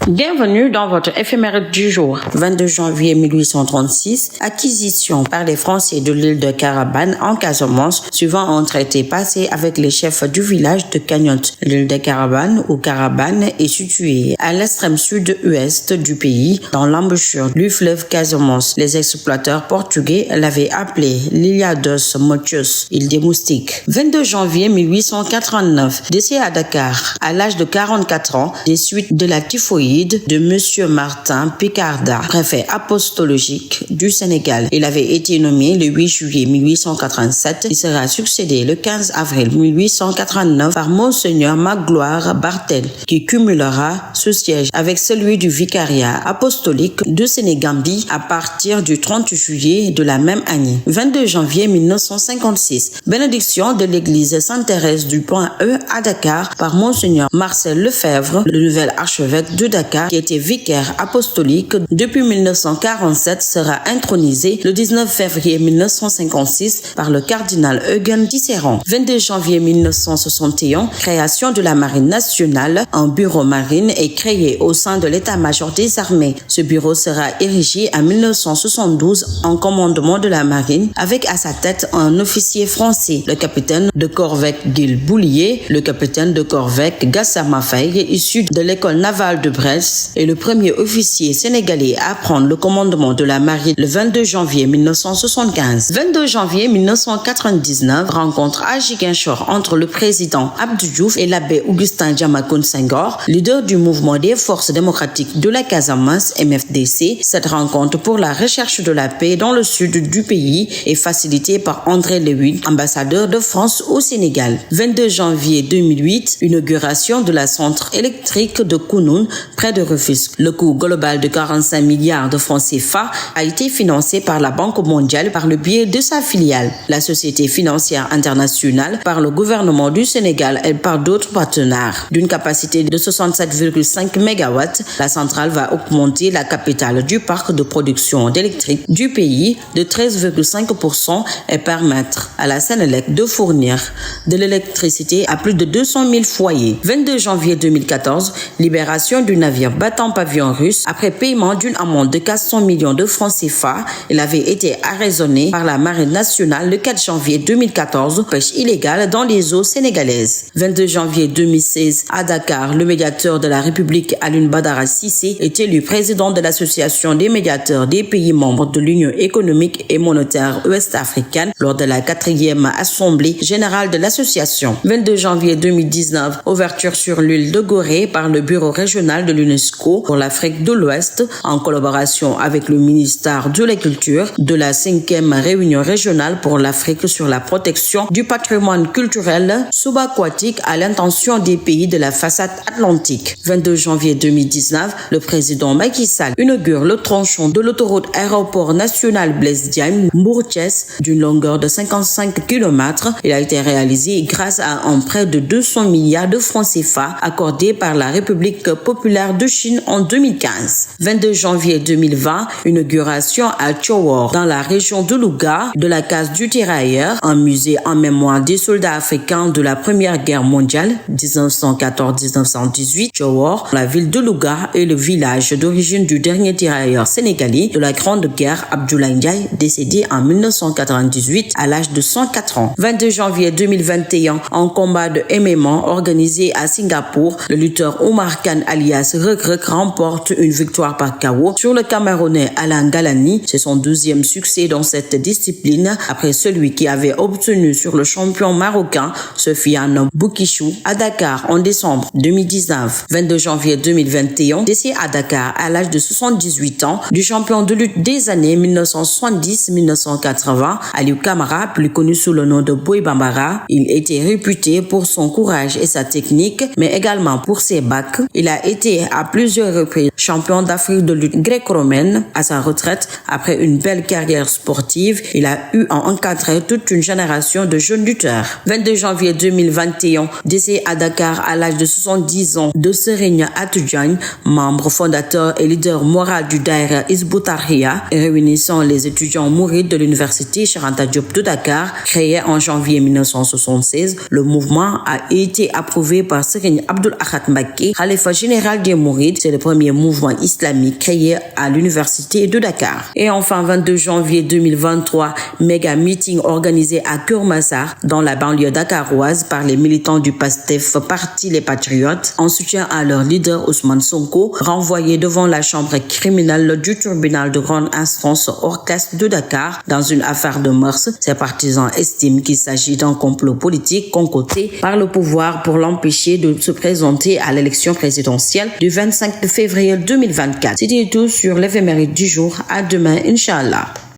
Bienvenue dans votre éphéméride du jour. 22 janvier 1836, acquisition par les Français de l'île de Carabane en Casamance, suivant un traité passé avec les chefs du village de Cagnotte. L'île de Carabane ou Carabane est située à l'extrême sud-ouest du pays, dans l'embouchure du fleuve Casamance. Les exploiteurs portugais l'avaient appelée l'Ilha dos Mochos, île des moustiques. 22 janvier 1889, décès à Dakar, à l'âge de 44 ans, des suites de la typhoïde de Monsieur Martin Picarda, préfet apostolique du Sénégal. Il avait été nommé le 8 juillet 1887. Il sera succédé le 15 avril 1889 par Monseigneur Magloire Bartel, qui cumulera ce siège avec celui du vicariat apostolique de Sénégambie à partir du 30 juillet de la même année. 22 janvier 1956, bénédiction de l'église Sainte-Thérèse du Point E à Dakar par Monseigneur Marcel Lefebvre, le nouvel archevêque de Dakar, qui était vicaire apostolique depuis 1947, sera intronisé le 19 février 1956 par le cardinal Eugen Tisserand. 22 janvier 1961, création de la Marine nationale. Un bureau marine est créé au sein de l'état-major des armées. Ce bureau sera érigé en 1972 en commandement de la Marine, avec à sa tête un officier français, le capitaine de corvette Gilles Boulier, le capitaine de corvette Gassama Faye, issu de l'école navale de Brest, et le premier officier sénégalais à prendre le commandement de la marine le 22 janvier 1975. 22 janvier 1999, rencontre à Ziguinchor entre le président Abdou Diouf et l'abbé Augustin Diamacoune Senghor, leader du mouvement des forces démocratiques de la Casamance, MFDC. Cette rencontre pour la recherche de la paix dans le sud du pays est facilitée par André Lewin, ambassadeur de France au Sénégal. 22 janvier 2008, inauguration de la centrale électrique de Kounoune, près de Rufisque. Le coût global de 45 milliards de francs CFA a été financé par la Banque mondiale par le biais de sa filiale, la Société financière internationale, par le gouvernement du Sénégal et par d'autres partenaires. D'une capacité de 67,5 MW, la centrale va augmenter la capitale du parc de production d'électrique du pays de 13,5% et permettre à la Sénélec de fournir de l'électricité à plus de 200 000 foyers. 22 janvier 2014, libération du navire battant pavillon russe. Après paiement d'une amende de 400 millions de francs CFA, il avait été arraisonné par la Marine nationale le 4 janvier 2014, pêche illégale dans les eaux sénégalaises. 22 janvier 2016, à Dakar, le médiateur de la République Alioune Badara Cissé est élu président de l'association des médiateurs des pays membres de l'Union économique et monétaire ouest-africaine lors de la 4e assemblée générale de l'association. 22 janvier 2019, ouverture sur l'île de Gorée par le bureau régional de l'UNESCO pour l'Afrique de l'Ouest en collaboration avec le ministère de la Culture de la 5e réunion régionale pour l'Afrique sur la protection du patrimoine culturel subaquatique à l'intention des pays de la façade atlantique. 22 janvier 2019, le président Macky Sall inaugure le tronçon de l'autoroute aéroport national Blaise Diagne Mbour-Thiès d'une longueur de 55 km. Il a été réalisé grâce à un prêt de 200 milliards de francs CFA accordé par la République populaire de Chine en 2015. 22 janvier 2020, inauguration à Tchowor, dans la région de Louga, de la case du tirailleur, un musée en mémoire des soldats africains de la Première Guerre mondiale, 1914-1918. Tchowor, la ville de Louga, est le village d'origine du dernier tirailleur sénégalais de la Grande Guerre, Abdoulaye Ndiaye, décédé en 1998 à l'âge de 104 ans. 22 janvier 2021, en combat de MMA organisé à Singapour, le lutteur Omar Khan alias Reug remporte une victoire par KO sur le Camerounais Alain Galani. C'est son 12e succès dans cette discipline après celui qui avait obtenu sur le champion marocain Sofiane Boukissou à Dakar en décembre 2019. 22 janvier 2021, décès à Dakar à l'âge de 78 ans du champion de lutte des années 1970-1980, Aliou Camara, plus connu sous le nom de Boy Bambara. Il était réputé pour son courage et sa technique, mais également pour ses bacs. Il a été à plusieurs reprises champion d'Afrique de lutte gréco-romaine. À sa retraite, après une belle carrière sportive, il a eu à encadrer toute une génération de jeunes lutteurs. 22 janvier 2021, décès à Dakar à l'âge de 70 ans de Serigne Atou Diagne, membre fondateur et leader moral du Daïra Hizbut Tarqiyyah, réunissant les étudiants mourides de l'université Cheikh Anta Diop de Dakar, créé en janvier 1976. Le mouvement a été approuvé par Serigne Abdoul Ahad Mbacké, khalifa général des Mourides. C'est le premier mouvement islamique créé à l'université de Dakar. Et enfin, 22 janvier 2023, méga meeting organisé à Keur Massar, dans la banlieue dakaroise, par les militants du PASTEF, Parti les Patriotes, en soutien à leur leader Ousmane Sonko, renvoyé devant la chambre criminelle du tribunal de grande instance hors classe de Dakar dans une affaire de mœurs. Ses partisans estiment qu'il s'agit d'un complot politique concocté par le pouvoir pour l'empêcher de se présenter à l'élection présidentielle du 25 février 2024. C'était tout sur l'éphéméride du jour. À demain, Inch'Allah.